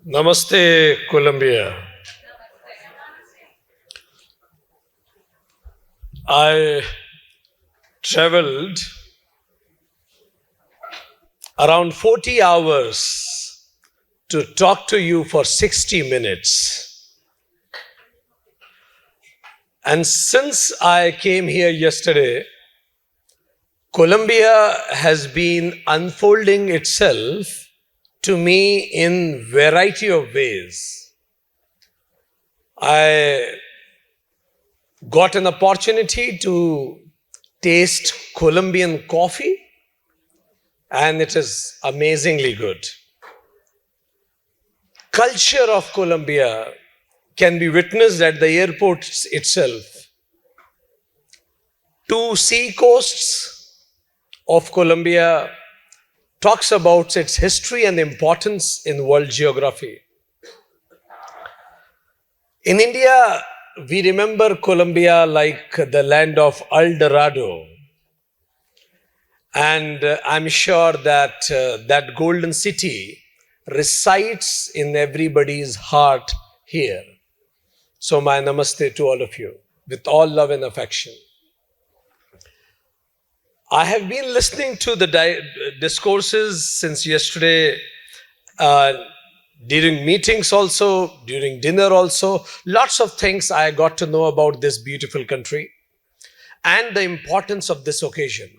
Namaste, Colombia. I traveled around 40 hours to talk to you for 60 minutes. And since I came here yesterday, Colombia has been unfolding itself to me in variety of ways. I got an opportunity to taste Colombian coffee, and it is amazingly good. Culture of Colombia can be witnessed at the airport itself. Two sea coasts of Colombia talks about its history and importance in world geography. In India, we remember Colombia like the land of El Dorado. And I'm sure that that golden city resides in everybody's heart here. So my namaste to all of you, with all love and affection. I have been listening to the discourses since yesterday, during meetings also, during dinner also. Lots of things I got to know about this beautiful country and the importance of this occasion.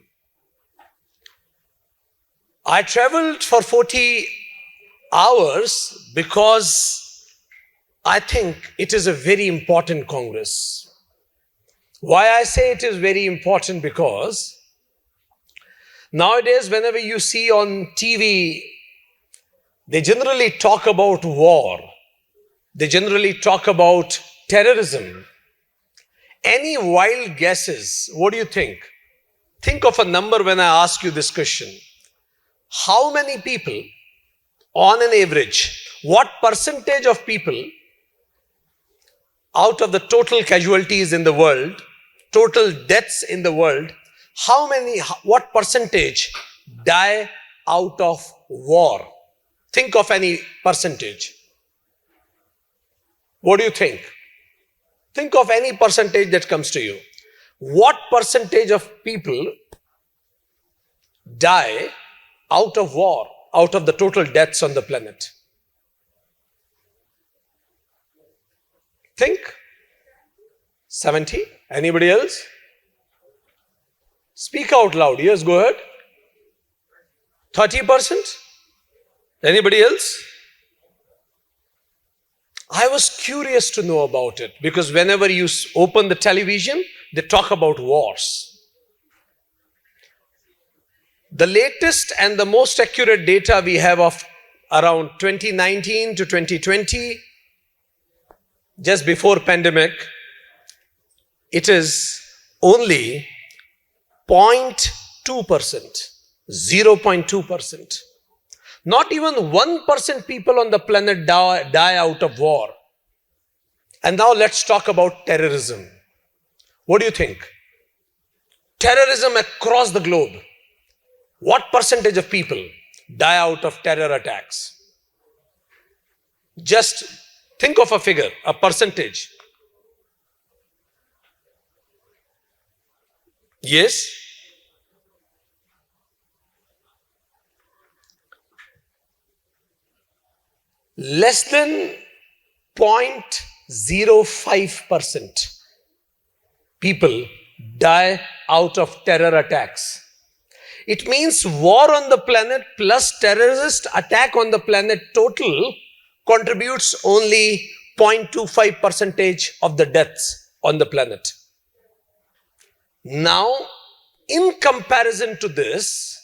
I traveled for 40 hours because I think it is a very important Congress. Why I say it is very important? Because nowadays, whenever you see on TV, they generally talk about war. They generally talk about terrorism. Any wild guesses? What do you think? Think of a number when I ask you this question. How many people, on an average, what percentage of people out of the total casualties in the world, total deaths in the world, what percentage die out of war? Think of any percentage. What do you think? Think of any percentage that comes to you. What percentage of people die out of war, out of the total deaths on the planet? Think. 70? Anybody else? Speak out loud. Yes, go ahead. 30%? Anybody else? I was curious to know about it because whenever you open the television, they talk about wars. The latest and the most accurate data we have of around 2019 to 2020, just before pandemic, it is only 0.2%, 0.2%. Not even 1% people on the planet die out of war. And now let's talk about terrorism. What do you think? Terrorism across the globe. What percentage of people die out of terror attacks? Just think of a figure, a percentage. Yes? Less than 0.05% people die out of terror attacks. It means war on the planet plus terrorist attack on the planet total contributes only 0.25% of the deaths on the planet. Now, in comparison to this,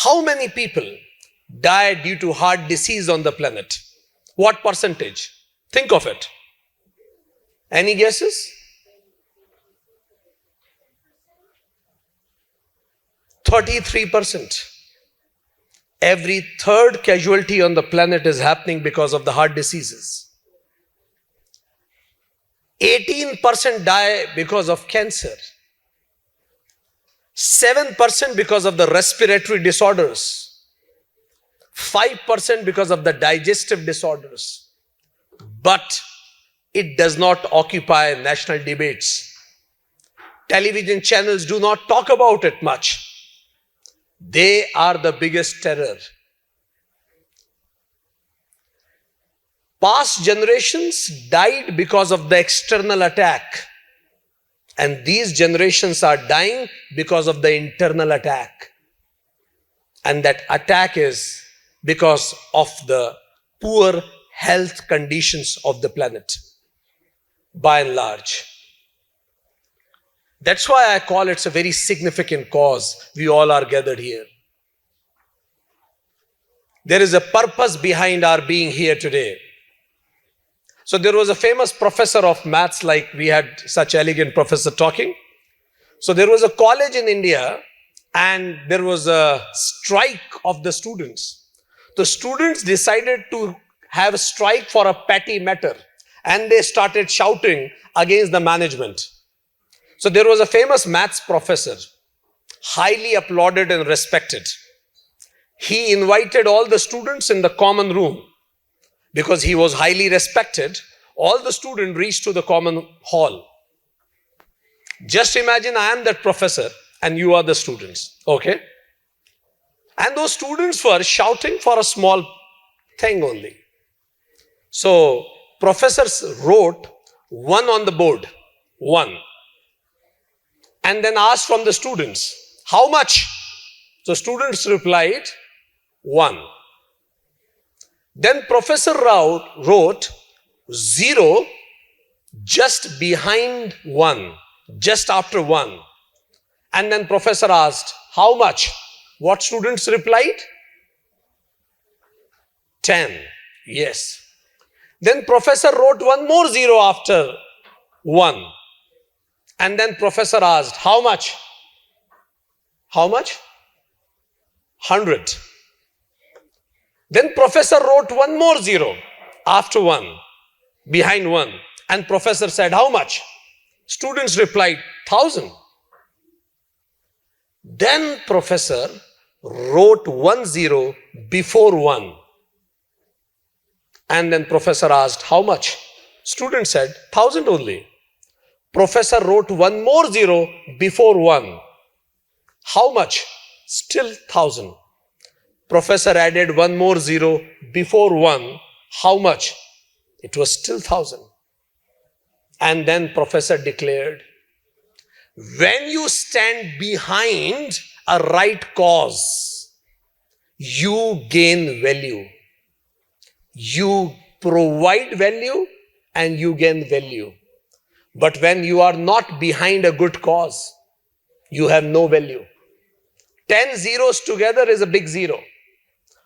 how many people die due to heart disease on the planet? What percentage? Think of it. Any guesses? 33%. Every third casualty on the planet is happening because of the heart diseases. 18% die because of cancer. 7% because of the respiratory disorders. 5% because of the digestive disorders. But it does not occupy national debates. Television channels do not talk about it much. They are the biggest terror. Past generations died because of the external attack. And these generations are dying because of the internal attack. And that attack is because of the poor health conditions of the planet, by and large. That's why I call it a very significant cause. We all are gathered here. There is a purpose behind our being here today. So there was a famous professor of maths, like we had such elegant professor talking. So there was a college in India and there was a strike of the students. The students decided to have a strike for a petty matter and they started shouting against the management. So there was a famous maths professor, highly applauded and respected. He invited all the students in the common room. Because he was highly respected, all the students reached to the common hall. Just imagine I am that professor and you are the students, okay? And those students were shouting for a small thing only. So professors wrote 1 on the board, 1. And then asked from the students, how much? So students replied, 1. Then Professor Rao wrote 0 just behind 1, just after 1. And then Professor asked, how much? What students replied? 10. Yes. Then Professor wrote 1 more 0 after 1. And then Professor asked, how much? How much? 100. Then Professor wrote 1 more 0 after 1, behind 1. And Professor said, how much? Students replied, 1,000. Then Professor wrote 1 0 before 1. And then Professor asked, how much? Students said, 1,000 only. Professor wrote 1 more 0 before 1. How much? Still 1,000. Professor added 1 more 0 before 1. How much? It was still 1,000. And then Professor declared, when you stand behind a right cause, you gain value. You provide value and you gain value. But when you are not behind a good cause, you have no value. 10 zeros together is a big 0.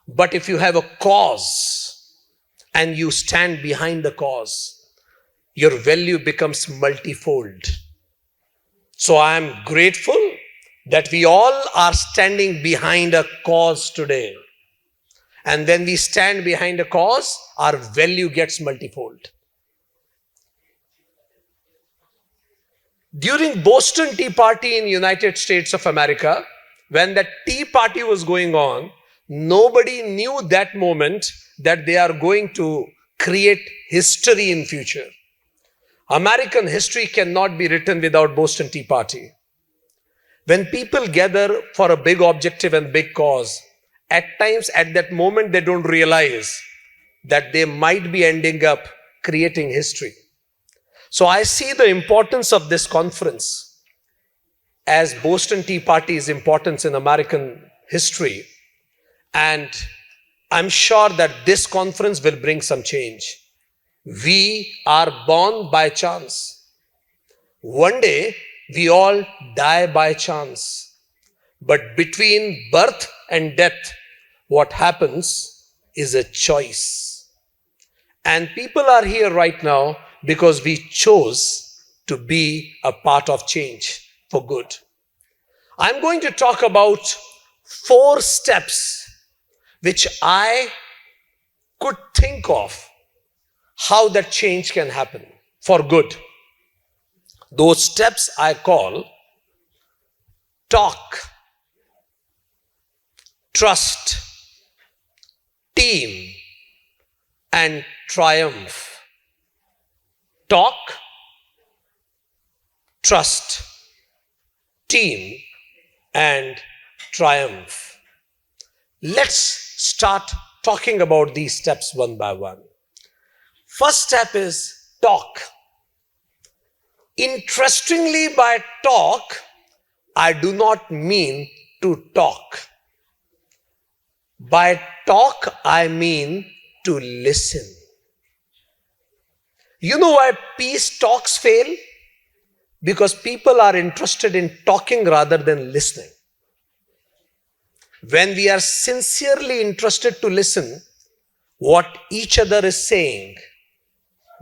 But if you have a cause and you stand behind the cause, your value becomes multifold. So I am grateful that we all are standing behind a cause today. And when we stand behind a cause, our value gets multifold. During Boston Tea Party in United States of America, when the Tea Party was going on, nobody knew that moment that they are going to create history in future. American history cannot be written without Boston Tea Party. When people gather for a big objective and big cause, at times at that moment they don't realize that they might be ending up creating history. So I see the importance of this conference as Boston Tea Party's importance in American history. And I'm sure that this conference will bring some change. We are born by chance. One day, we all die by chance. But between birth and death, what happens is a choice. And people are here right now because we chose to be a part of change for good. I'm going to talk about 4 steps which I could think of how that change can happen for good. Those steps I call talk, trust, team, and triumph. Talk, trust, team, and triumph. Let's start talking about these steps one by one. First step is talk. Interestingly, by talk, I do not mean to talk. By talk, I mean to listen. You know why peace talks fail? Because people are interested in talking rather than listening. When we are sincerely interested to listen what each other is saying,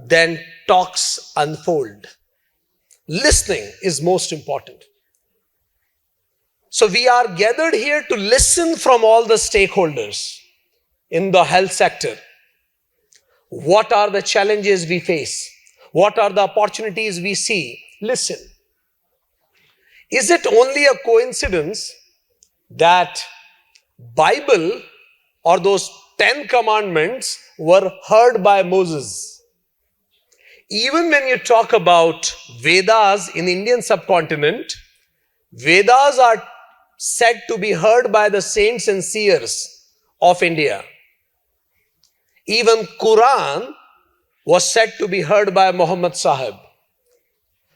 then talks unfold. Listening is most important. So we are gathered here to listen from all the stakeholders in the health sector. What are the challenges we face? What are the opportunities we see? Listen. Is it only a coincidence that Bible or those 10 commandments were heard by Moses? Even when you talk about Vedas in Indian subcontinent, Vedas are said to be heard by the saints and seers of India. Even Quran was said to be heard by Muhammad Sahib.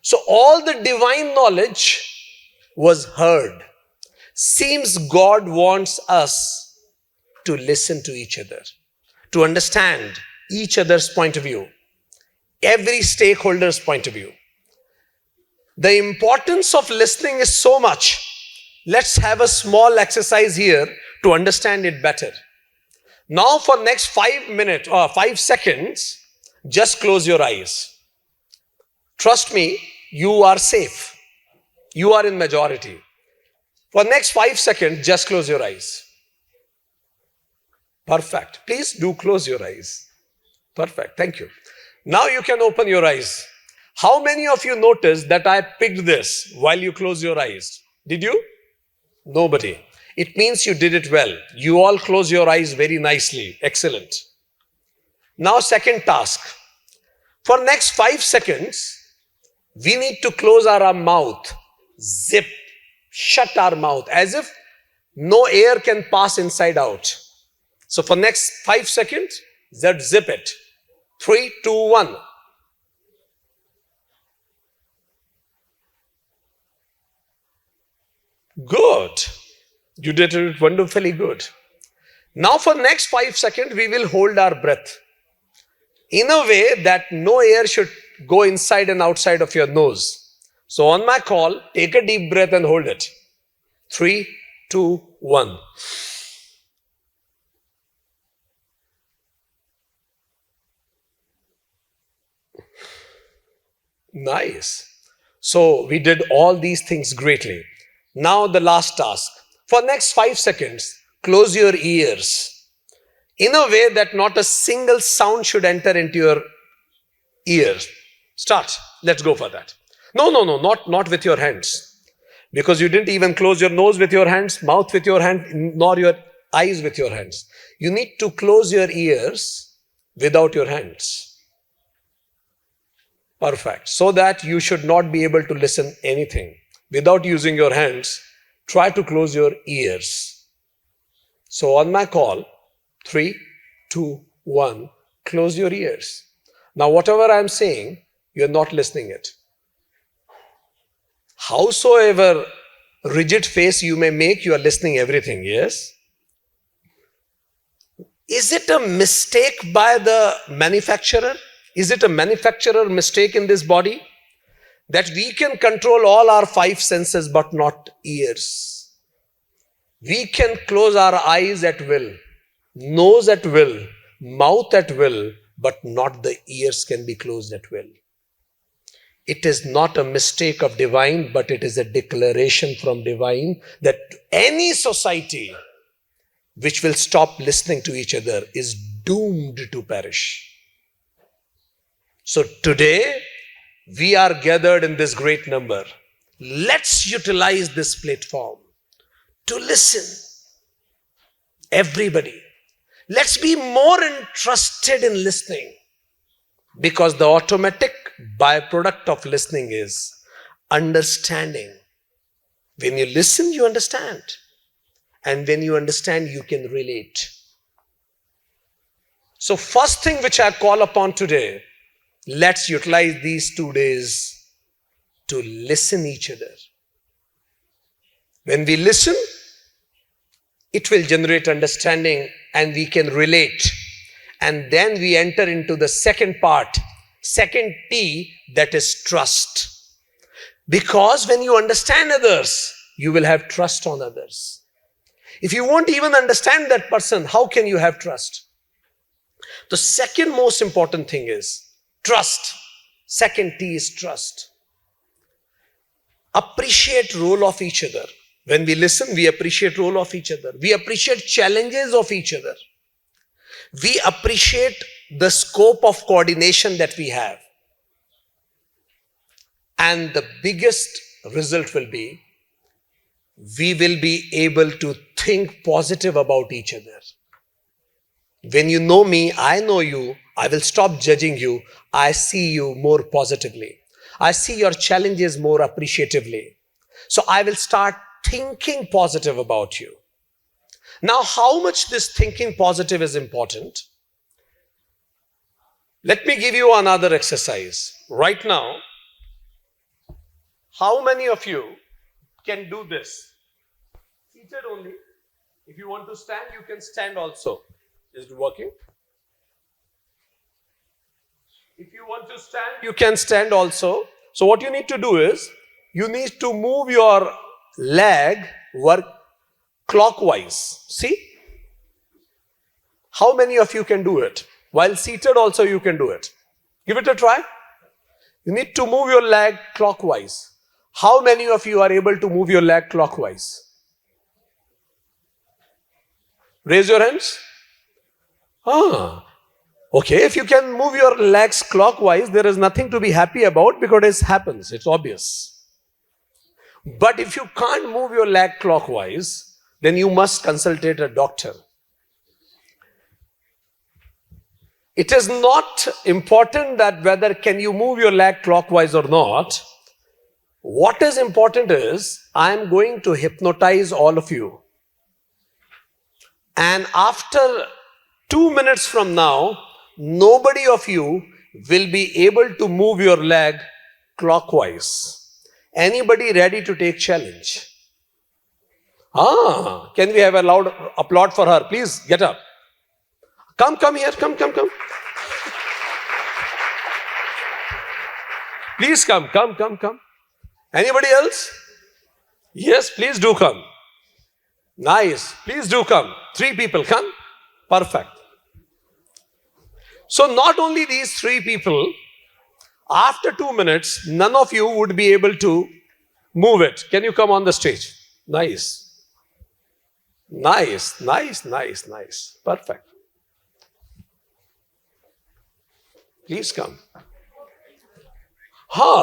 So all the divine knowledge was heard. Seems God wants us to listen to each other, to understand each other's point of view, every stakeholder's point of view. The importance of listening is so much. Let's have a small exercise here to understand it better. Now for next 5 minutes or 5 seconds, just close your eyes. Trust me, you are safe. You are in majority. For next 5 seconds, just close your eyes. Perfect. Please do close your eyes. Perfect. Thank you. Now you can open your eyes. How many of you noticed that I picked this while you close your eyes? Did you? Nobody. It means you did it well. You all close your eyes very nicely. Excellent. Now second task. For next 5 seconds, we need to close our mouth. Zip. Shut our mouth as if no air can pass inside out. So for next 5 seconds, zip it. 3, 2, 1. Good. You did it wonderfully good. Now for next 5 seconds, we will hold our breath in a way that no air should go inside and outside of your nose. So on my call, take a deep breath and hold it. 3, 2, 1. Nice. So we did all these things greatly. Now the last task. For next 5 seconds, close your ears in a way that not a single sound should enter into your ears. Start. Let's go for that. No, not with your hands. Because you didn't even close your nose with your hands, mouth with your hand, nor your eyes with your hands. You need to close your ears without your hands. Perfect. So that you should not be able to listen anything. Without using your hands, try to close your ears. So on my call, 3, 2, 1, close your ears. Now whatever I am saying, you are not listening it. Howsoever rigid face you may make, you are listening everything, yes? Is it a mistake by the manufacturer? Is it a manufacturer mistake in this body? That we can control all our 5 senses but not ears. We can close our eyes at will, nose at will, mouth at will, but not the ears can be closed at will. It is not a mistake of divine, but it is a declaration from divine that any society which will stop listening to each other is doomed to perish. So today, we are gathered in this great number. Let's utilize this platform to listen. Everybody. Let's be more interested in listening, because the automatic byproduct of listening is understanding. When you listen, you understand. And when you understand, you can relate. So first thing which I call upon today, let's utilize these 2 days to listen each other. When we listen, it will generate understanding and we can relate. And then we enter into the second part, second T, that is trust. Because when you understand others, you will have trust on others. If you won't even understand that person, how can you have trust? The second most important thing is trust. Second T is trust. Appreciate role of each other. When we listen, we appreciate role of each other. We appreciate challenges of each other. We appreciate the scope of coordination that we have. And the biggest result will be, we will be able to think positive about each other. When you know me, I know you, I will stop judging you. I see you more positively. I see your challenges more appreciatively. So I will start thinking positive about you. Now, how much this thinking positive is important? Let me give you another exercise. Right now, how many of you can do this? Seated only. If you want to stand, you can stand also. Is it working? If you want to stand, you can stand also. So what you need to do is, you need to move your leg clockwise. See? How many of you can do it? While seated also you can do it. Give it a try. You need to move your leg clockwise. How many of you are able to move your leg clockwise? Raise your hands. Okay, if you can move your legs clockwise, there is nothing to be happy about because it happens, it's obvious. But if you can't move your leg clockwise, then you must consult a doctor. It is not important that whether can you move your leg clockwise or not. What is important is, I am going to hypnotize all of you. And after 2 minutes from now, nobody of you will be able to move your leg clockwise. Anybody ready to take challenge? Can we have a loud applaud for her? Please get up. Come here, come. Please come. Anybody else? Yes, please do come. Nice, please do come. 3 people, come. Perfect. So not only these 3 people, after 2 minutes, none of you would be able to move it. Can you come on the stage? Nice. Perfect. Please come.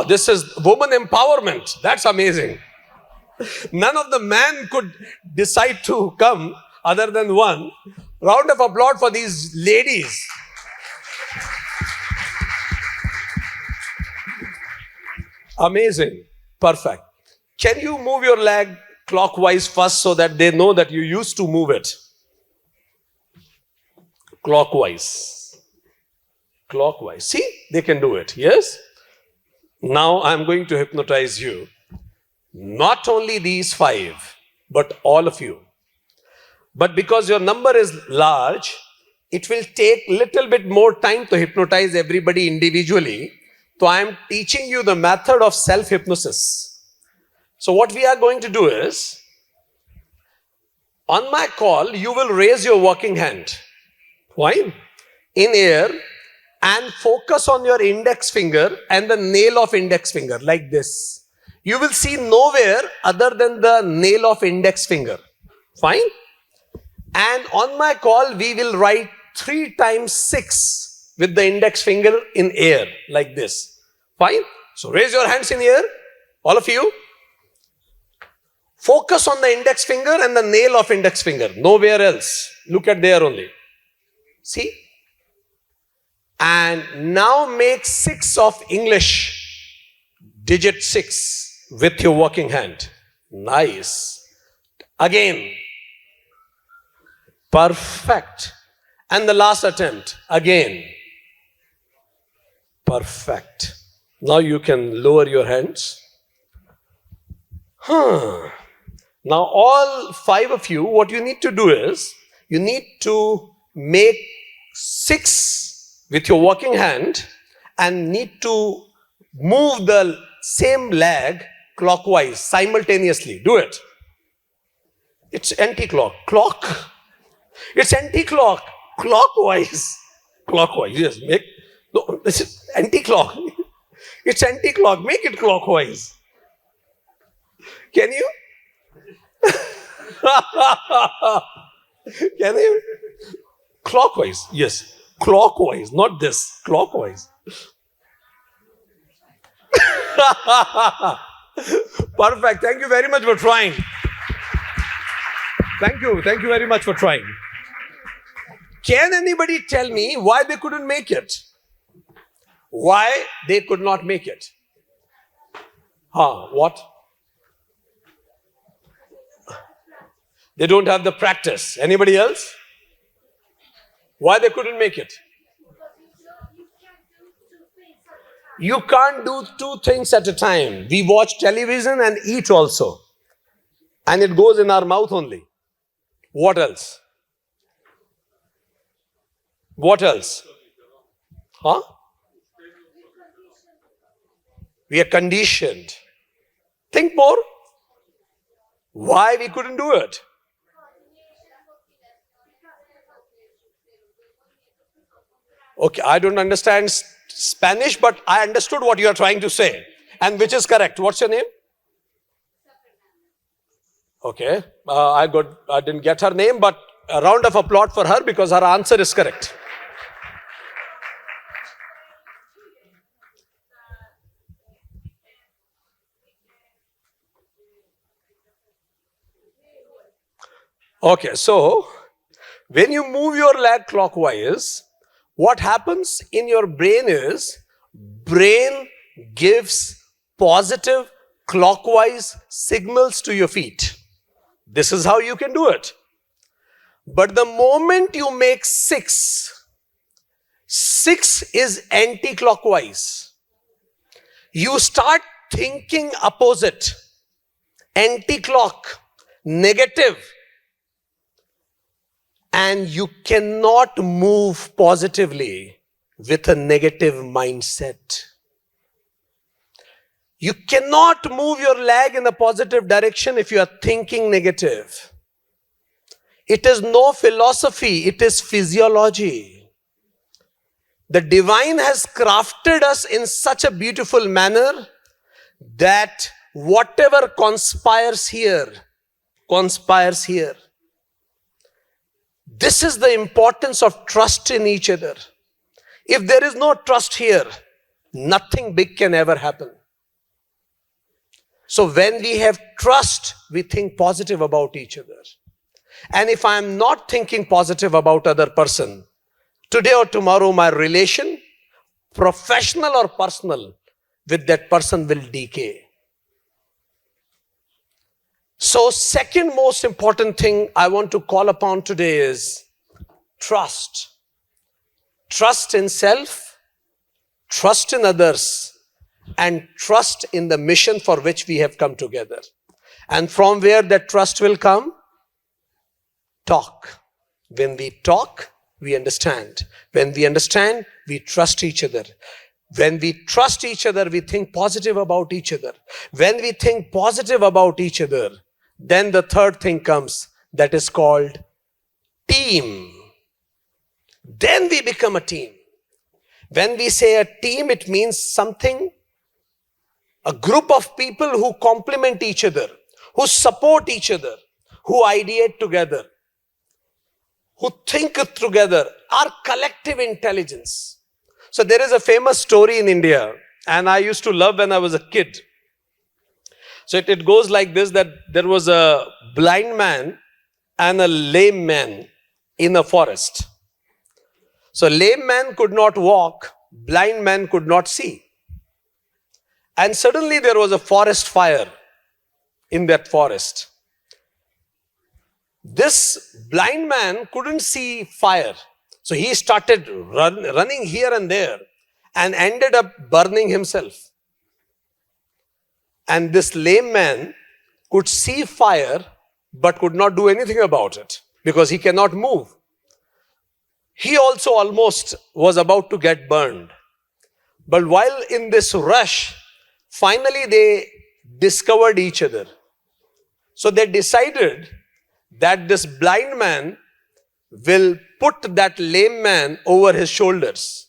This is woman empowerment. That's amazing. None of the men could decide to come other than one. Round of applause for these ladies. Amazing. Perfect. Can you move your leg clockwise first so that they know that you used to move it? Clockwise. See, they can do it. Yes? Now I'm going to hypnotize you. Not only these 5, but all of you. But because your number is large, it will take little bit more time to hypnotize everybody individually. So I am teaching you the method of self-hypnosis. So what we are going to do is, on my call, you will raise your working hand. Fine? In air, and focus on your index finger and the nail of index finger, like this. You will see nowhere other than the nail of index finger. Fine? And on my call, we will write 3 times 6 with the index finger in air, like this. Fine? So raise your hands in air, all of you. Focus on the index finger and the nail of index finger, nowhere else. Look at there only. See? And now make 6 of English, digit 6 with your working hand. Nice. Again. Perfect. And the last attempt. Again. Perfect. Now you can lower your hands. Now all 5 of you, what you need to do is, you need to make 6 with your working hand and need to move the same leg clockwise simultaneously. Do it. It's anti-clock. Clock. It's anti-clock. Clockwise. Clockwise. Yes. No, this is anti-clock. It's anti-clock. Make it clockwise. Can you? Can you? Clockwise. Yes. Clockwise. Not this. Clockwise. Perfect. Thank you very much for trying. Thank you. Thank you very much for trying. Can anybody tell me why they couldn't make it? Why they could not make it? What? They don't have the practice. Anybody else? Why they couldn't make it? You can't do 2 things at a time. We watch television and eat also. And it goes in our mouth only. What else? What else? We are conditioned. Think more. Why we couldn't do it? Okay, I don't understand Spanish, but I understood what you are trying to say. And which is correct. What's your name? Okay, I didn't get her name, but a round of applause for her because her answer is correct. Okay, so when you move your leg clockwise, what happens in your brain is, brain gives positive clockwise signals to your feet. This is how you can do it. But the moment you make 6 is anti-clockwise. You start thinking opposite, anti-clock, negative. And you cannot move positively with a negative mindset. You cannot move your leg in a positive direction if you are thinking negative. It is no philosophy, it is physiology. The divine has crafted us in such a beautiful manner that whatever conspires here, conspires here. This is the importance of trust in each other. If there is no trust here, nothing big can ever happen. So when we have trust, we think positive about each other. And if I am not thinking positive about other person, today or tomorrow my relation, professional or personal, with that person will decay. So second most important thing I want to call upon today is trust. Trust in self, trust in others, and trust in the mission for which we have come together. And from where that trust will come? Talk. When we talk, we understand. When we understand, we trust each other. When we trust each other, we think positive about each other. When we think positive about each other, then the third thing comes, that is called team. Then we become a team. When we say a team, it means something, a group of people who complement each other, who support each other, who ideate together, who think together, our collective intelligence. So there is a famous story in India, and I used to love when I was a kid. So it goes like this, that there was a blind man and a lame man in a forest. So lame man could not walk, blind man could not see. And suddenly there was a forest fire in that forest. This blind man couldn't see fire. So he started running here and there and ended up burning himself. And this lame man could see fire but could not do anything about it because he cannot move. He also almost was about to get burned. But while in this rush, finally they discovered each other. So they decided that this blind man will put that lame man over his shoulders.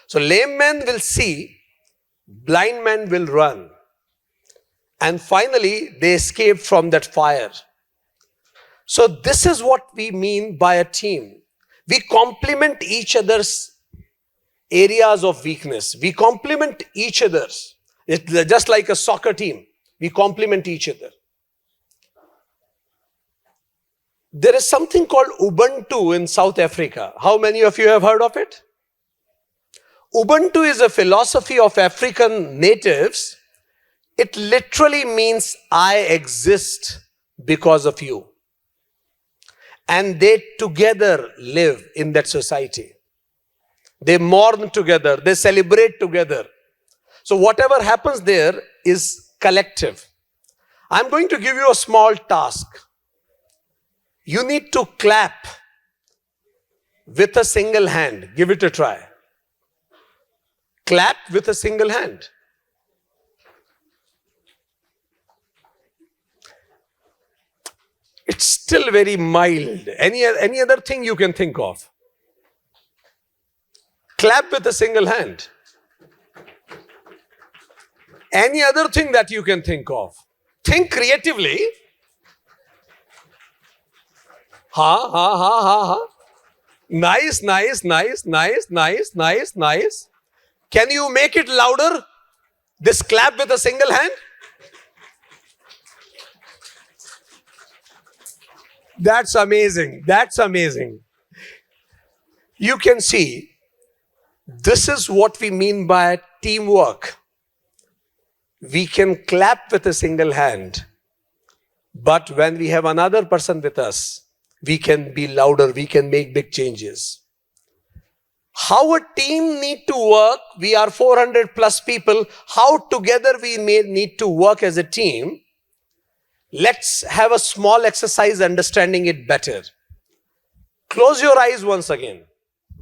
So lame man will see, blind man will run. And finally, they escaped from that fire. So this is what we mean by a team. We complement each other's areas of weakness. We complement each other's. It's just like a soccer team. We complement each other. There is something called Ubuntu in South Africa. How many of you have heard of it? Ubuntu is a philosophy of African natives. It literally means I exist because of you. And they together live in that society. They mourn together. They celebrate together. So whatever happens there is collective. I'm going to give you a small task. You need to clap with a single hand. Give it a try. Clap with a single hand. It's still very mild. Any other thing you can think of? Clap with a single hand. Any other thing that you can think of? Think creatively. Ha. Nice. Can you make it louder? This clap with a single hand? That's amazing. You can see, this is what we mean by teamwork. We can clap with a single hand, but when we have another person with us, we can be louder, we can make big changes. How a team need to work, we are 400 plus people, how together we may need to work as a team. Let's have a small exercise understanding it better. Close your eyes once again.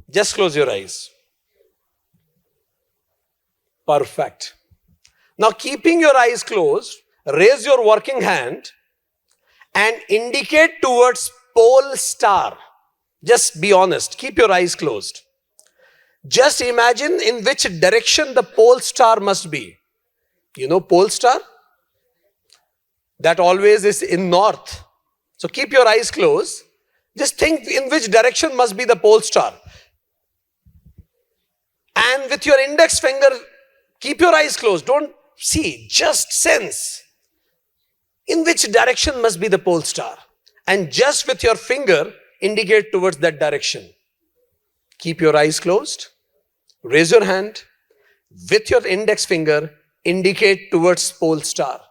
Just close your eyes. Perfect. Now keeping your eyes closed, raise your working hand and indicate towards pole star. Just be honest. Keep your eyes closed. Just imagine in which direction the pole star must be. You know pole star? That always is in north. So keep your eyes closed. Just think in which direction must be the pole star. And with your index finger, keep your eyes closed. Don't see, just sense in which direction must be the pole star. And just with your finger, indicate towards that direction. Keep your eyes closed. Raise your hand. With your index finger, indicate towards pole star.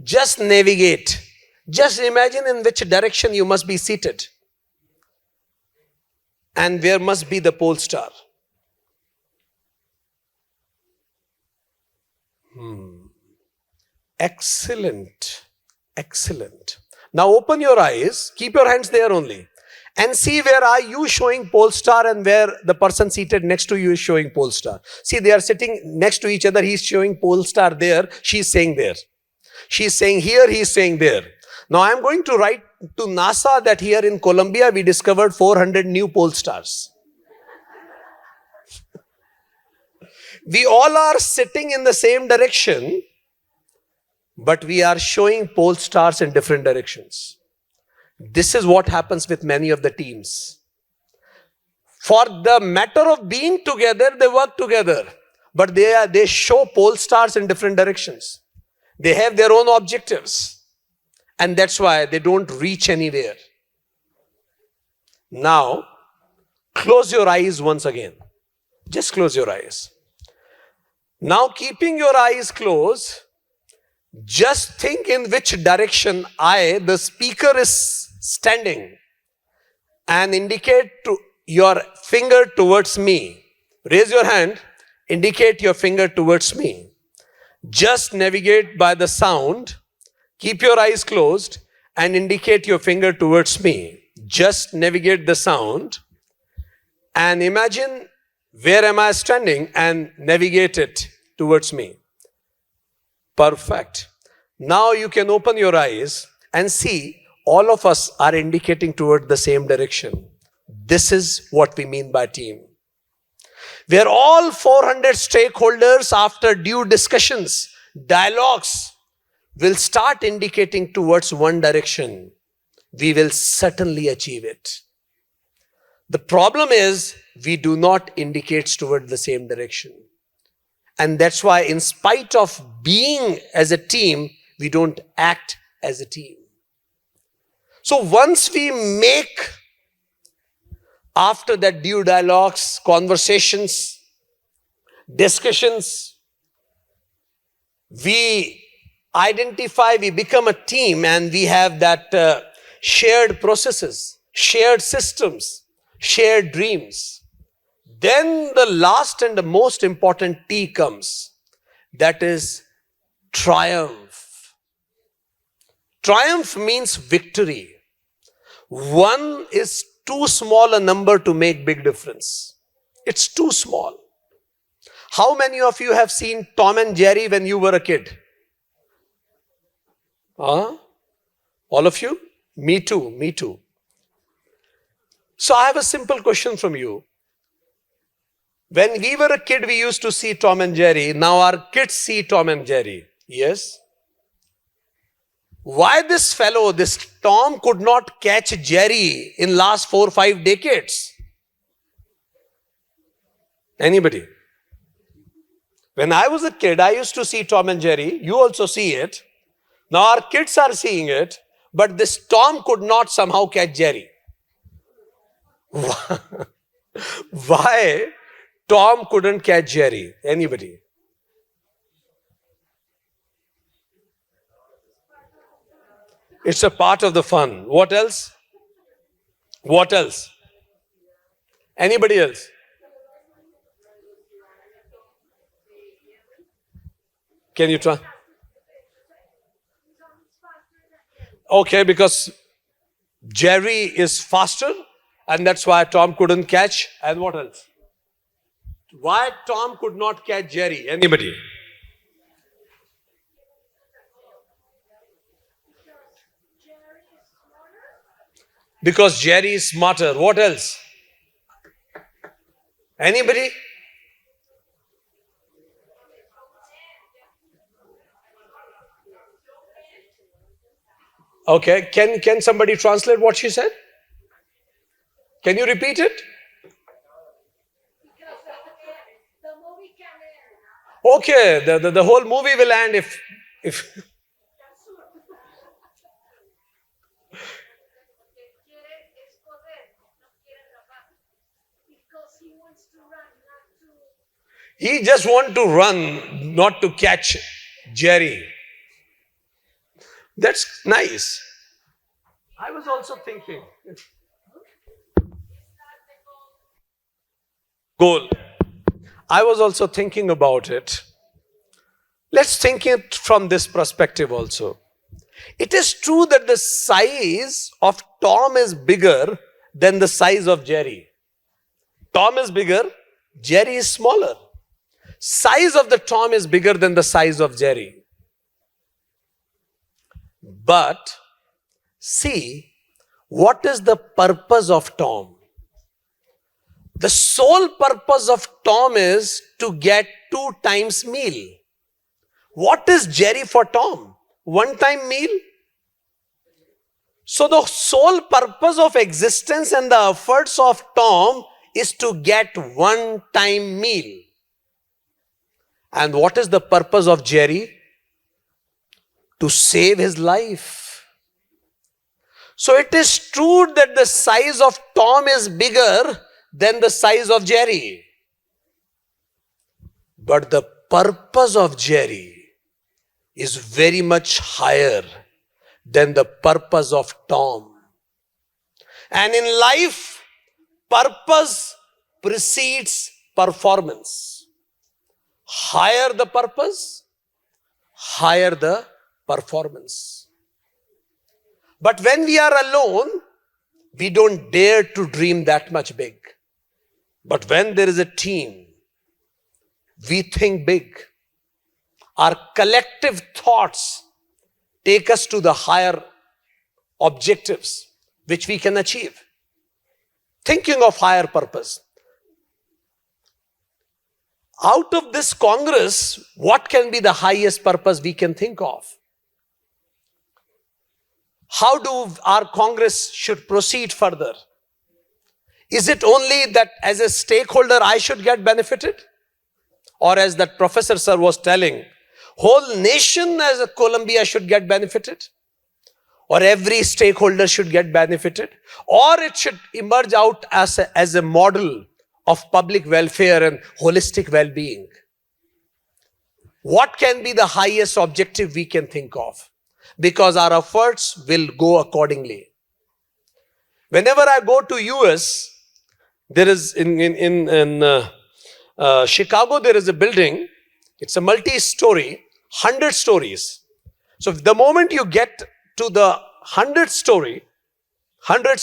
Just navigate. Just imagine in which direction you must be seated. And where must be the pole star. Excellent. Now open your eyes. Keep your hands there only. And see where are you showing pole star and where the person seated next to you is showing pole star. See, they are sitting next to each other. He's showing pole star there. She's saying there. She's saying here, he's saying there. Now I'm going to write to NASA that here in Colombia we discovered 400 new pole stars. We all are sitting in the same direction, but we are showing pole stars in different directions. This is what happens with many of the teams. For the matter of being together, they work together, but they show pole stars in different directions. They have their own objectives, and that's why they don't reach anywhere. Now, close your eyes once again. Just close your eyes. Now, keeping your eyes closed, just think in which direction I, the speaker, is standing, and indicate to your finger towards me. Raise your hand, indicate your finger towards me. Just navigate by the sound. Keep your eyes closed and indicate your finger towards me. Just navigate the sound and imagine where am I standing and navigate it towards me. Perfect. Now you can open your eyes and see all of us are indicating toward the same direction. This is what we mean by team. We are all 400 stakeholders, after due discussions, dialogues, will start indicating towards one direction. We will certainly achieve it. The problem is we do not indicate toward the same direction. And that's why, in spite of being as a team, we don't act as a team. So once we make, after that due dialogues, conversations, discussions, we identify, we become a team, and we have that shared processes, shared systems, shared dreams. Then the last and the most important T comes. That is triumph. Triumph means victory. One is too small a number to make big difference. It's too small. How many of you have seen Tom and Jerry when you were a kid? All of you? Me too, me too. So I have a simple question from you. When we were a kid, we used to see Tom and Jerry. Now our kids see Tom and Jerry. Yes? Why this fellow, this Tom, could not catch Jerry in last 4 or 5 decades? Anybody? When I was a kid, I used to see Tom and Jerry. You also see it. Now our kids are seeing it. But this Tom could not somehow catch Jerry. Why Tom couldn't catch Jerry? Anybody? It's a part of the fun. What else? What else? Anybody else? Can you try? Okay, because Jerry is faster, and that's why Tom couldn't catch. And what else? Why Tom could not catch Jerry? Anybody? Because Jerry is smarter. What else? Anybody? Okay, can somebody translate what she said? Can you repeat it? Okay, the whole movie will end if he just wants to run, not to catch Jerry. That's nice. I was also thinking. Goal. I was also thinking about it. Let's think it from this perspective also. It is true that the size of Tom is bigger than the size of Jerry. Tom is bigger, Jerry is smaller. Size of the Tom is bigger than the size of Jerry. But see, what is the purpose of Tom? The sole purpose of Tom is to get 2 times meal. What is Jerry for Tom? 1 time meal? So the sole purpose of existence and the efforts of Tom is to get 1 time meal. And what is the purpose of Jerry? To save his life. So it is true that the size of Tom is bigger than the size of Jerry. But the purpose of Jerry is very much higher than the purpose of Tom. And in life, purpose precedes performance. Higher the purpose, higher the performance. But when we are alone, we don't dare to dream that much big. But when there is a team, we think big. Our collective thoughts take us to the higher objectives which we can achieve. Thinking of higher purpose. Out of this Congress, what can be the highest purpose we can think of? How do our Congress should proceed further? Is it only that as a stakeholder I should get benefited? Or as that professor sir was telling, whole nation as a Columbia should get benefited? Or every stakeholder should get benefited? Or it should emerge out as a model of public welfare and holistic well-being? What can be the highest objective we can think of? Because our efforts will go accordingly. Whenever I go to US, there is in Chicago, there is a building. It's a multi-story, 100 stories. So the moment you get to the 100th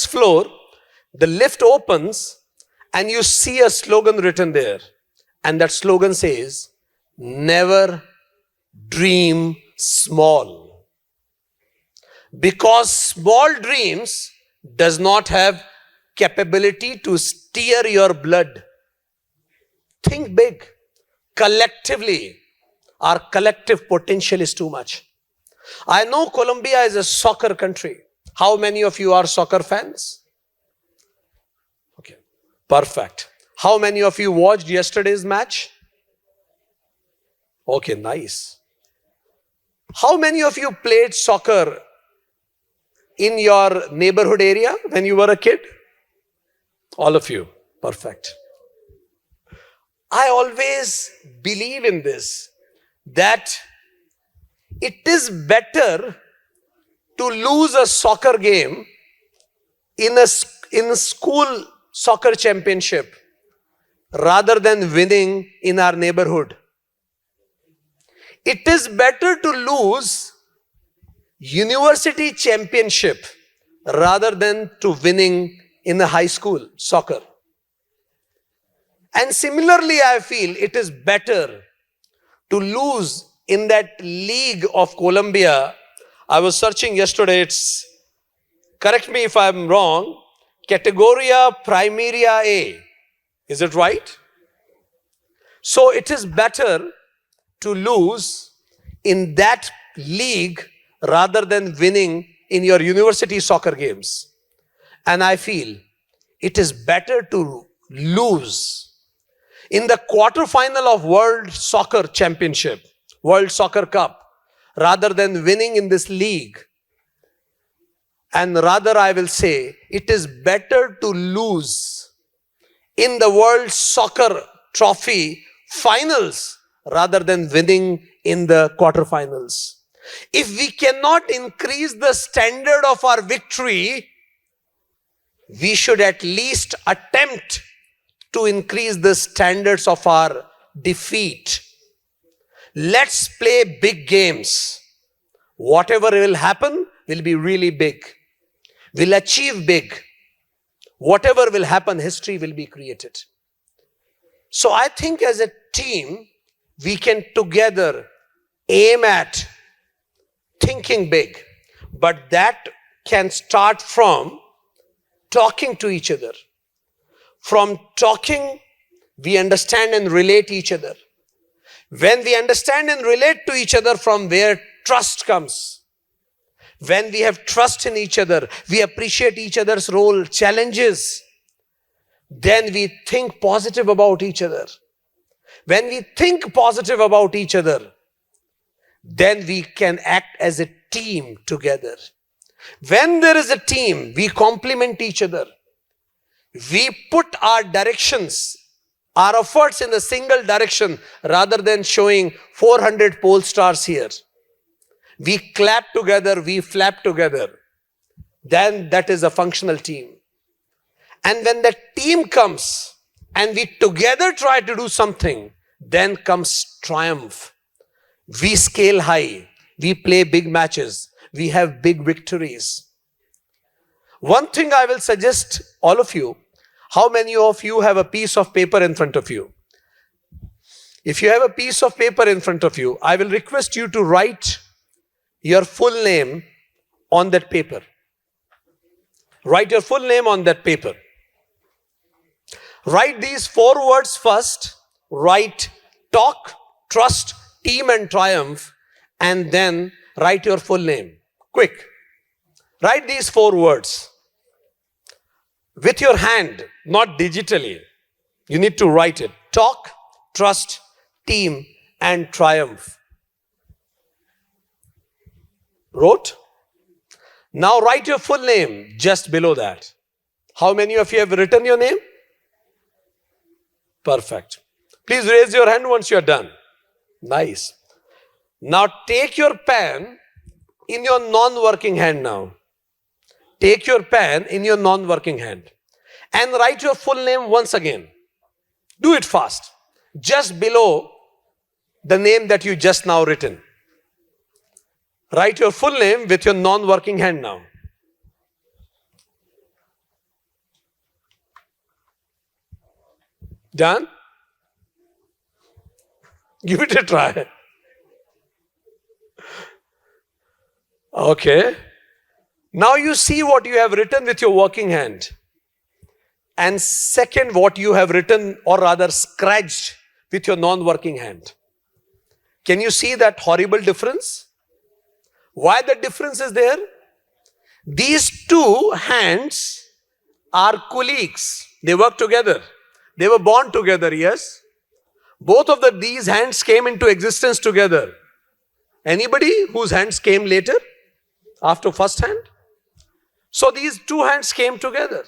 floor, the lift opens and you see a slogan written there. And that slogan says, never dream small. Because small dreams does not have capability to steer your blood. Think big. Collectively, our collective potential is too much. I know Colombia is a soccer country. How many of you are soccer fans? Okay, perfect. How many of you watched yesterday's match? Okay, nice. How many of you played soccer in your neighborhood area when you were a kid? All of you. Perfect. I always believe in this, that it is better to lose a soccer game in a school soccer championship rather than winning in our neighborhood. It is better to lose university championship rather than to winning in a high school soccer. And similarly, I feel it is better to lose in that league of Colombia. I was searching yesterday, it's, correct me if I'm wrong, Categoria Primaria A. Is it right? So it is better to lose in that league rather than winning in your university soccer games. And I feel it is better to lose in the quarterfinal of World Soccer Championship, World Soccer Cup, rather than winning in this league. And rather I will say, it is better to lose in the World Soccer Trophy finals rather than winning in the quarterfinals. If we cannot increase the standard of our victory, we should at least attempt to increase the standards of our defeat. Let's play big games. Whatever will happen will be really big. We'll achieve big. Whatever will happen, history will be created. So I think as a team, we can together aim at thinking big. But that can start from talking to each other. From talking, we understand and relate each other. When we understand and relate to each other, from where trust comes. When we have trust in each other, we appreciate each other's role, challenges. Then we think positive about each other. When we think positive about each other, then we can act as a team together. When there is a team, we complement each other. We put our directions, our efforts in a single direction rather than showing 400 pole stars here. We clap together, we flap together. Then that is a functional team. And when the team comes and we together try to do something, then comes triumph. We scale high. We play big matches. We have big victories. One thing I will suggest all of you, how many of you have a piece of paper in front of you? If you have a piece of paper in front of you, I will request you to write your full name on that paper. Write your full name on that paper. Write these 4 words first. Write talk, trust, team and triumph, and then write your full name. Quick. Write these 4 words. With your hand, not digitally. You need to write it. Talk, trust, team, and triumph. Wrote? Now write your full name just below that. How many of you have written your name? Perfect. Please raise your hand once you are done. Nice. Now take your pen in your non-working hand now. Take your pen in your non-working hand and write your full name once again. Do it fast. Just below the name that you just now written. Write your full name with your non-working hand now. Done? Give it a try. Okay. Now you see what you have written with your working hand. And second, what you have written or rather scratched with your non-working hand. Can you see that horrible difference? Why the difference is there? These 2 hands are colleagues. They work together. They were born together, yes? Both of these hands came into existence together. Anybody whose hands came later? After first hand? So these 2 hands came together.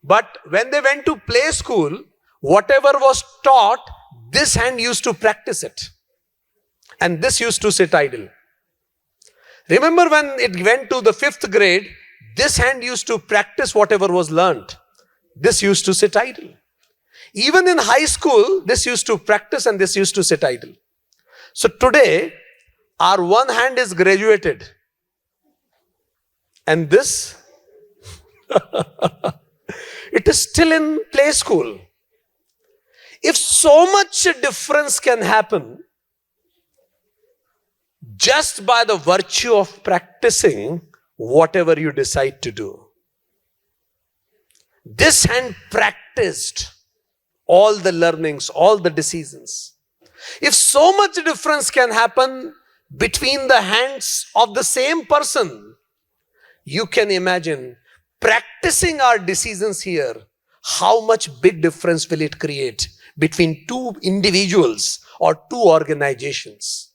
But when they went to play school, whatever was taught, this hand used to practice it. And this used to sit idle. Remember when it went to the 5th grade, this hand used to practice whatever was learnt. This used to sit idle. Even in high school, this used to practice and this used to sit idle. So today, our one hand is graduated. And this, it is still in play school. If so much difference can happen just by the virtue of practicing whatever you decide to do. This hand practiced all the learnings, all the decisions. If so much difference can happen between the hands of the same person, you can imagine practicing our decisions here, how much big difference will it create between 2 individuals or 2 organizations.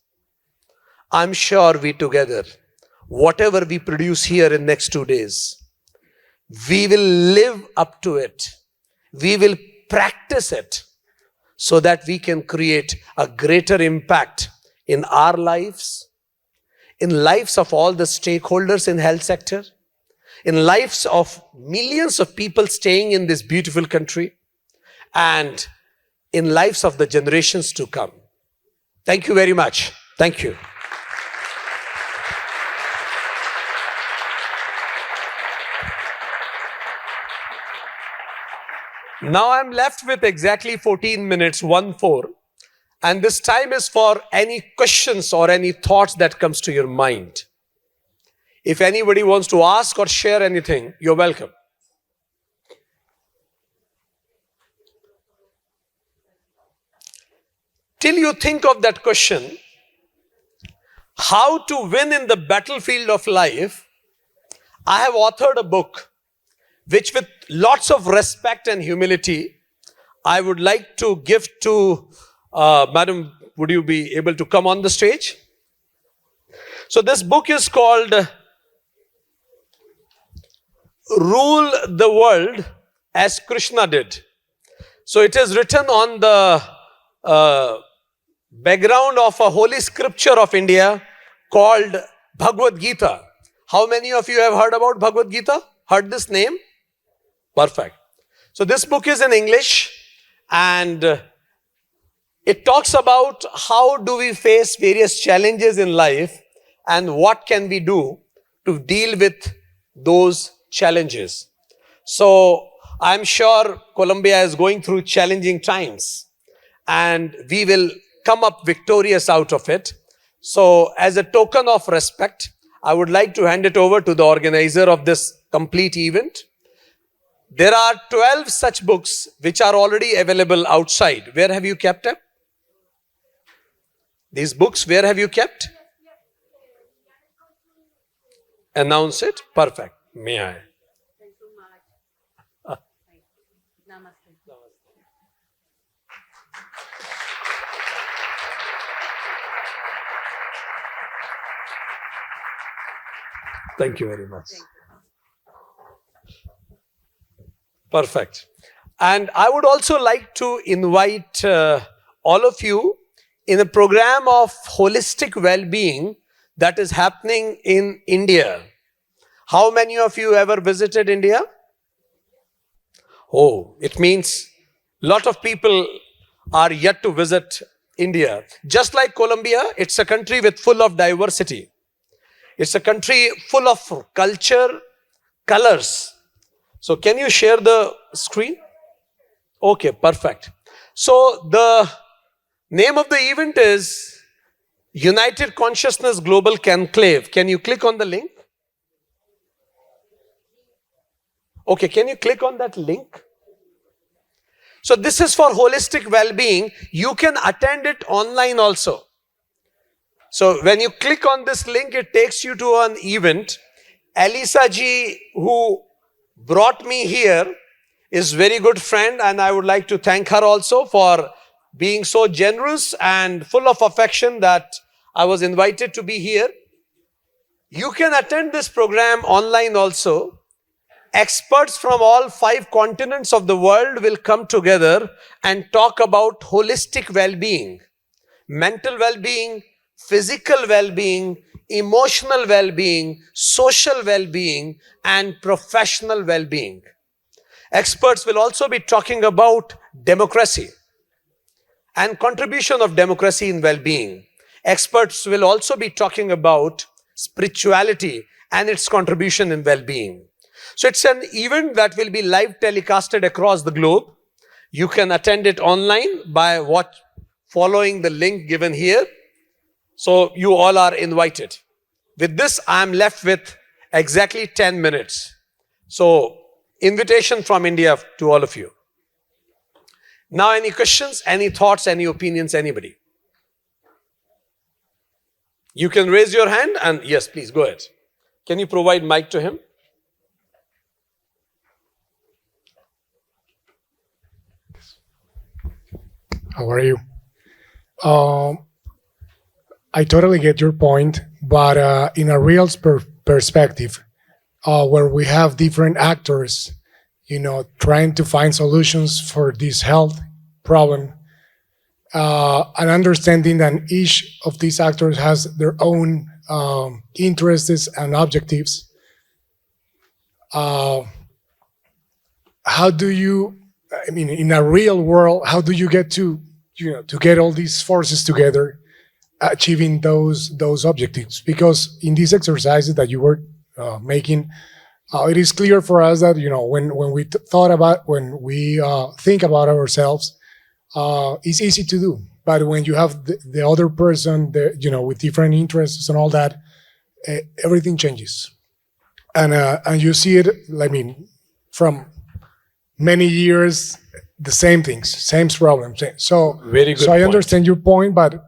I'm sure we together, whatever we produce here in next 2 days, we will live up to it. We will practice it so that we can create a greater impact in our lives, in lives of all the stakeholders in health sector, in lives of millions of people staying in this beautiful country, and in lives of the generations to come. Thank you very much. Thank you. Now I'm left with exactly 14 minutes, 1-4. And this time is for any questions or any thoughts that comes to your mind. If anybody wants to ask or share anything, you're welcome. Till you think of that question, how to win in the battlefield of life, I have authored a book which, with lots of respect and humility, I would like to give to Madam, would you be able to come on the stage? So this book is called rule the world as Krishna did. So it is written on the background of a holy scripture of India called Bhagavad Gita. How many of you have heard about Bhagavad Gita? Heard this name? Perfect. So this book is in English, and it talks about how do we face various challenges in life and what can we do to deal with those challenges. So I'm sure Colombia is going through challenging times, and we will come up victorious out of it. So as a token of respect, I would like to hand it over to the organizer of this complete event. There are 12 such books which are already available outside. Where have you kept them? These books, where have you kept? Announce it. Perfect. May I? Thank you so much. Namaste. Thank you very much. Thank you. Perfect. And I would also like to invite all of you in a program of holistic well-being that is happening in India. How many of you ever visited India? Oh, it means a lot of people are yet to visit India. Just like Colombia, it's a country with full of diversity. It's a country full of culture, colors. So can you share the screen? Okay, perfect. So the name of the event is United Consciousness Global Conclave. Can you click on the link? Okay, can you click on that link? So this is for holistic well-being. You can attend it online also. So when you click on this link, it takes you to an event. Elisa ji, who brought me here, is very good friend, and I would like to thank her also for being so generous and full of affection that I was invited to be here. You can attend this program online also. Experts from all 5 continents of the world will come together and talk about holistic well-being, mental well-being, physical well-being, emotional well-being, social well-being, and professional well-being. Experts will also be talking about democracy and contribution of democracy in well-being. Experts will also be talking about spirituality and its contribution in well-being. So it's an event that will be live telecasted across the globe. You can attend it online by following the link given here. So you all are invited. With this, I am left with exactly 10 minutes. So invitation from India to all of you. Now, any questions, any thoughts, any opinions, anybody? You can raise your hand and yes, please go ahead. Can you provide mic to him? How are you? I totally get your point, but in a real perspective, where we have different actors, trying to find solutions for this health problem, and understanding that each of these actors has their own interests and objectives. How do you, in a real world, how do you get to get all these forces together, achieving those objectives? Because in these exercises that you were making, it is clear for us that when we think about ourselves, it's easy to do. But when you have the other person, with different interests and all that, everything changes, and you see it. From many years, the same things, same problems. So very good. So I understand your point, but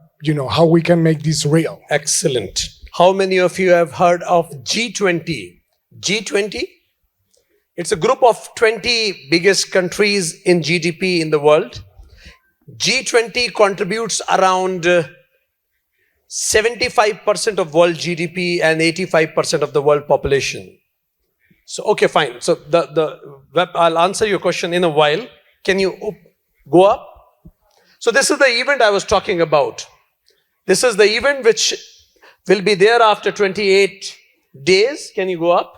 how we can make this real. Excellent. How many of you have heard of G20? G20? It's a group of 20 biggest countries in GDP in the world. G20 contributes around 75% of world GDP and 85% of the world population. So, okay, fine. So I'll answer your question in a while. Can you go up? So this is the event I was talking about. This is the event which will be there after 28 days. Can you go up?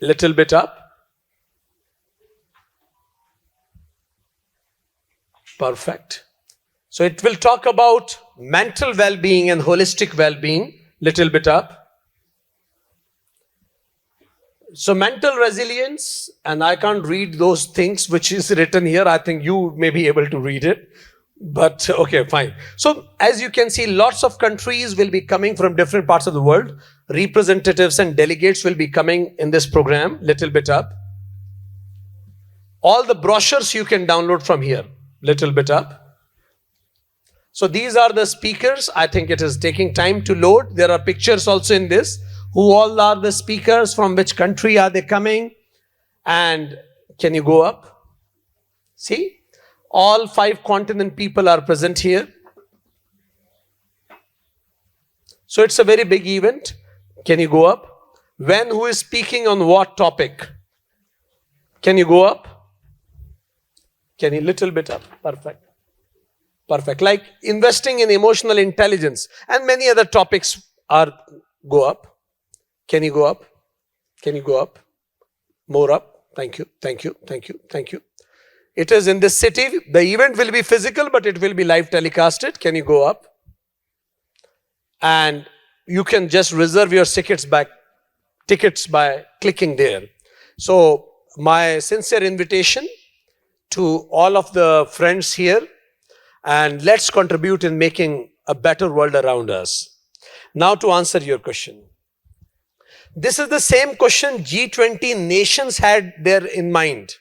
Little bit up. Perfect. So it will talk about mental well-being and holistic well-being. Little bit up. So mental resilience, and I can't read those things which is written here. I think you may be able to read it. But okay, fine. So as you can see, lots of countries will be coming from different parts of the world. Representatives and delegates will be coming in this program. Little bit up. All the brochures you can download from here. Little bit up. So these are the speakers. I think it is taking time to load. There are pictures also in this. Who all are the speakers? From which country are they coming? And can you go up? See? All 5 continent people are present here. So it's a very big event. Can you go up? When, who is speaking on what topic? Can you go up? Can you little bit up? Perfect. Perfect. Like investing in emotional intelligence and many other topics are go up. Can you go up? Can you go up? More up. Thank you. Thank you. Thank you. Thank you. It is in this city. The event will be physical, but it will be live telecasted. Can you go up? And you can just reserve your tickets by clicking there. So my sincere invitation to all of the friends here, and let's contribute in making a better world around us. Now to answer your question. This is the same question G20 nations had there in mind.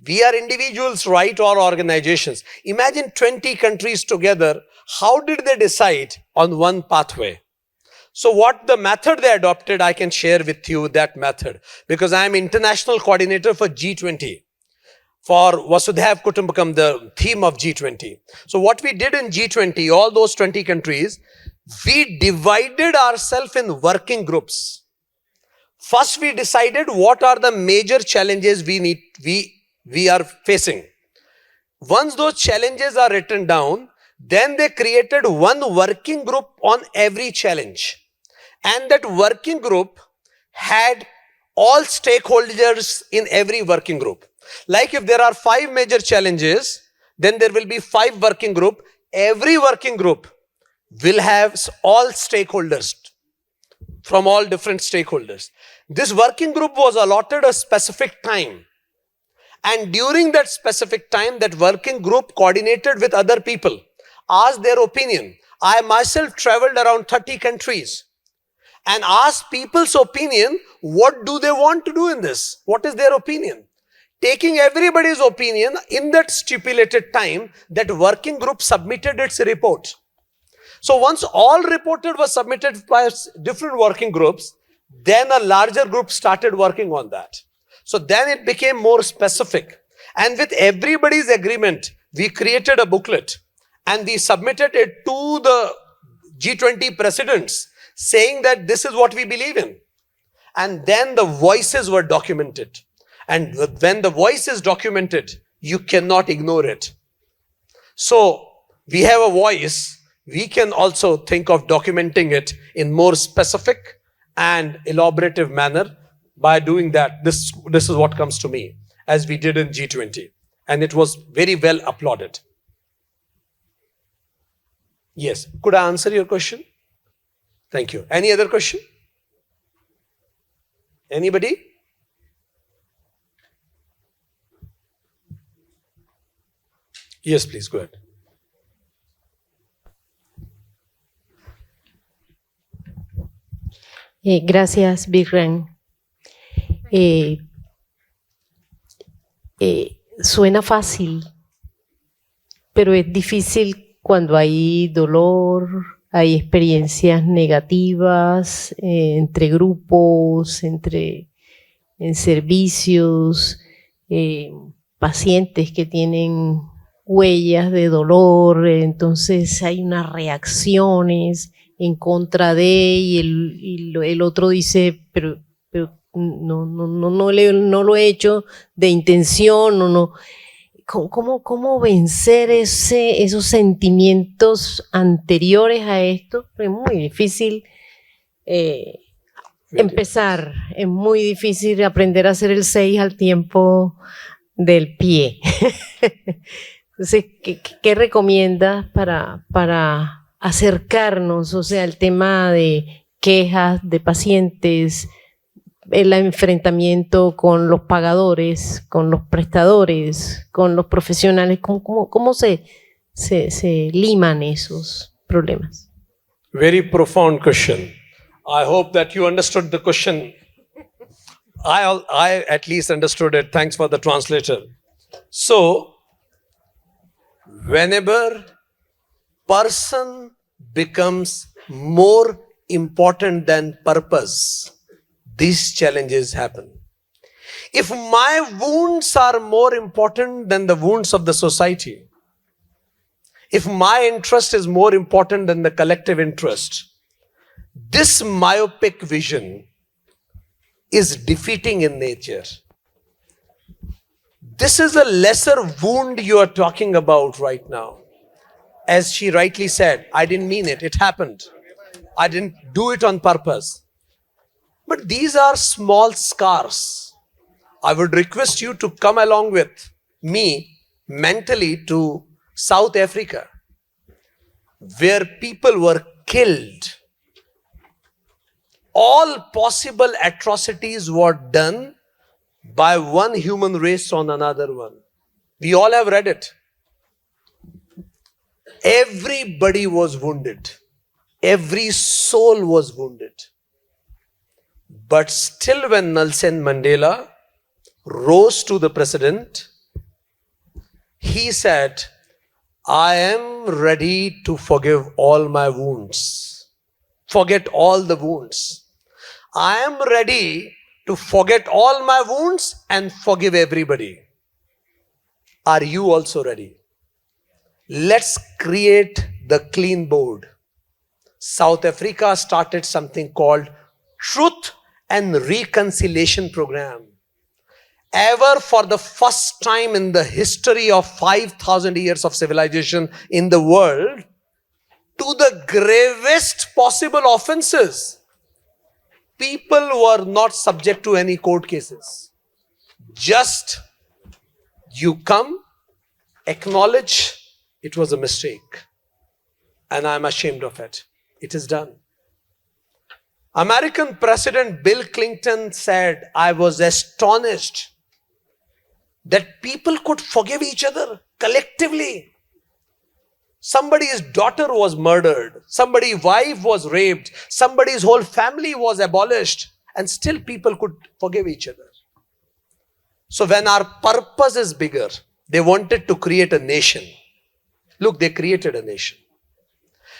We are individuals, right, or organizations. Imagine 20 countries together. How did they decide on one pathway? So what the method they adopted, I can share with you that method. Because I am international coordinator for G20. For Vasudhaiv Kutumbakam, the theme of G20. So what we did in G20, all those 20 countries, we divided ourselves in working groups. First, we decided what are the major challenges we are facing. Once those challenges are written down, then they created one working group on every challenge. And that working group had all stakeholders in every working group. Like if there are 5 major challenges, then there will be 5 working group. Every working group will have all stakeholders from all different stakeholders. This working group was allotted a specific time. And during that specific time, that working group coordinated with other people, asked their opinion. I myself traveled around 30 countries and asked people's opinion, what do they want to do in this? What is their opinion? Taking everybody's opinion in that stipulated time, that working group submitted its report. So once all reported was submitted by different working groups, then a larger group started working on that. So then it became more specific. And with everybody's agreement, we created a booklet and we submitted it to the G20 presidents saying that this is what we believe in. And then the voices were documented. And when the voice is documented, you cannot ignore it. So we have a voice. We can also think of documenting it in more specific and elaborative manner. By doing that, this is what comes to me, as we did in G20. And it was very well applauded. Yes. Could I answer your question? Thank you. Any other question? Anybody? Yes, please, go ahead. Gracias, Vikrant. Suena fácil, pero es difícil cuando hay dolor, hay experiencias negativas entre grupos, en servicios, pacientes que tienen huellas de dolor, entonces hay unas reacciones en contra de, y el otro dice, pero no lo he hecho de intención, no. ¿Cómo vencer esos sentimientos anteriores a esto? Es muy difícil empezar, es muy difícil aprender a hacer el 6 al tiempo del pie. Entonces, ¿qué recomiendas para acercarnos, o sea, el tema de quejas de pacientes, el enfrentamiento con los pagadores, con los prestadores, con los profesionales? ¿Cómo se liman esos problemas? Very profound question. I hope that you understood the question. I at least understood it. Thanks for the translator. So, whenever person becomes more important than purpose, these challenges happen. If my wounds are more important than the wounds of the society, if my interest is more important than the collective interest, this myopic vision is defeating in nature. This is a lesser wound you are talking about right now. As she rightly said, I didn't mean it. It happened. I didn't do it on purpose. But these are small scars. I would request you to come along with me mentally to South Africa, where people were killed. All possible atrocities were done by one human race on another one. We all have read it. Everybody was wounded. Every soul was wounded. But still, when Nelson Mandela rose to the president, he said, I am ready to forgive all my wounds. Forget all the wounds. I am ready to forget all my wounds and forgive everybody. Are you also ready? Let's create the clean board. South Africa started something called Truth and Reconciliation Program. Ever for the first time in the history of 5,000 years of civilization in the world, to the gravest possible offenses, people were not subject to any court cases. Just you come, acknowledge it was a mistake, and I'm ashamed of it. It is done. American President Bill Clinton said, I was astonished that people could forgive each other collectively. Somebody's daughter was murdered, somebody's wife was raped, somebody's whole family was abolished, and still people could forgive each other. So when our purpose is bigger, they wanted to create a nation. Look, they created a nation.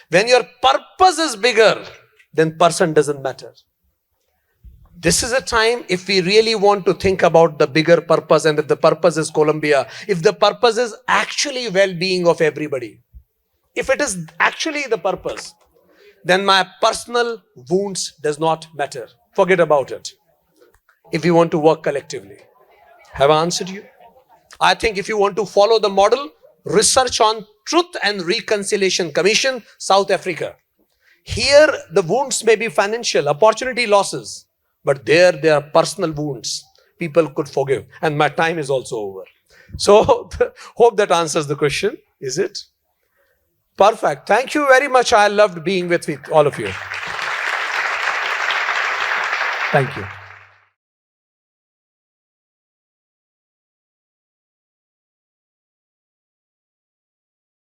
When your purpose is bigger, then person doesn't matter. This is a time, if we really want to think about the bigger purpose, and if the purpose is Colombia, if the purpose is actually well-being of everybody, if it is actually the purpose, then my personal wounds does not matter. Forget about it. If you want to work collectively. Have I answered you? I think if you want to follow the model, research on Truth and Reconciliation Commission, South Africa. Here, the wounds may be financial, opportunity losses, but there are personal wounds. People could forgive. And my time is also over. So, hope that answers the question. Is it? Perfect. Thank you very much. I loved being with all of you. Thank you.